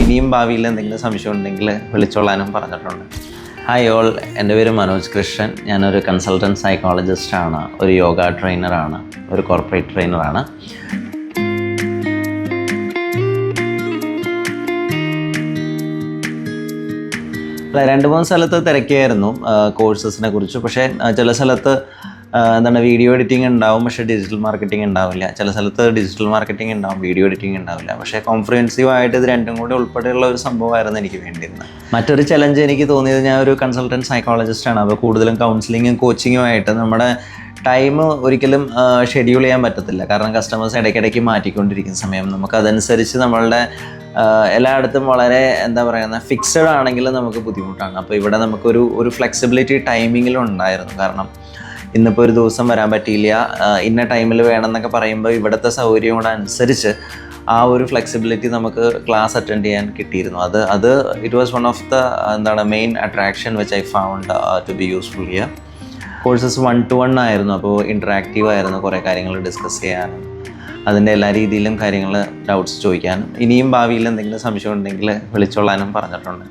ഇനിയും ഭാവിയിൽ എന്തെങ്കിലും സംശയം ഉണ്ടെങ്കിൽ വിളിച്ചോളാനും പറഞ്ഞിട്ടുണ്ട്. ഹായ് ഓൾ, എൻ്റെ പേര് മനോജ് കൃഷ്ണൻ. ഞാനൊരു കൺസൾട്ടൻറ്റ് സൈക്കോളജിസ്റ്റാണ്, ഒരു യോഗ ട്രെയിനറാണ്, ഒരു കോർപ്പറേറ്റ് ട്രെയിനറാണ്. അല്ല, 2-3 സ്ഥലത്ത് തിരക്കിയായിരുന്നു കോഴ്സസിനെ കുറിച്ച്. പക്ഷേ ചില സ്ഥലത്ത് വീഡിയോ എഡിറ്റിംഗ് ഉണ്ടാവും, പക്ഷേ ഡിജിറ്റൽ മാർക്കറ്റിംഗ് ഉണ്ടാവില്ല. ചില സ്ഥലത്ത് ഡിജിറ്റൽ മാർക്കറ്റിംഗ് ഉണ്ടാവും, വീഡിയോ എഡിറ്റിംഗ് ഉണ്ടാവില്ല. പക്ഷേ കോംപ്രിഹെൻസീവായിട്ട് ഇത് രണ്ടും കൂടി ഉൾപ്പെടെയുള്ള ഒരു സംഭവമായിരുന്നു എനിക്ക് വേണ്ടിയിരുന്നത്. മറ്റൊരു ചലഞ്ച് എനിക്ക് തോന്നിയത്, ഞാൻ ഒരു കൺസൾട്ടൻറ്റ് സൈക്കോളജിസ്റ്റാണ്. അപ്പോൾ കൂടുതലും കൗൺസിലിങ്ങും കോച്ചിങ്ങുമായിട്ട് നമ്മുടെ ടൈം ഒരിക്കലും ഷെഡ്യൂൾ ചെയ്യാൻ പറ്റത്തില്ല. കാരണം കസ്റ്റമേഴ്സ് ഇടയ്ക്കിടയ്ക്ക് മാറ്റിക്കൊണ്ടിരിക്കുന്ന സമയം, നമുക്കതനുസരിച്ച് നമ്മളുടെ എല്ലായിടത്തും വളരെ ഫിക്സഡ് ആണെങ്കിൽ നമുക്ക് ബുദ്ധിമുട്ടാണ്. അപ്പോൾ ഇവിടെ നമുക്കൊരു ഫ്ലെക്സിബിലിറ്റി ടൈമിങ്ങിലും ഉണ്ടായിരുന്നു. കാരണം ഇന്നിപ്പോൾ ഒരു ദിവസം വരാൻ പറ്റിയില്ല, ഇന്ന ടൈമിൽ വേണമെന്നൊക്കെ പറയുമ്പോൾ ഇവിടുത്തെ സൗകര്യം കൂടെ അനുസരിച്ച് ആ ഒരു ഫ്ലെക്സിബിലിറ്റി നമുക്ക് ക്ലാസ് അറ്റൻഡ് ചെയ്യാൻ കിട്ടിയിരുന്നു. അത് it was one of the main attraction which I found to be useful here. Courses 1-to-1 ആയിരുന്നു. അപ്പോൾ ഇൻറ്ററാക്റ്റീവ് ആയിരുന്നു, കുറേ കാര്യങ്ങൾ ഡിസ്കസ് ചെയ്യാനും അതിൻ്റെ എല്ലാ രീതിയിലും കാര്യങ്ങൾ ഡൗട്ട്സ് ചോദിക്കാനും. ഇനിയും ഭാവിയിൽ എന്തെങ്കിലും സംശയം ഉണ്ടെങ്കിൽ വിളിച്ചോളാനും പറഞ്ഞിട്ടുണ്ട്.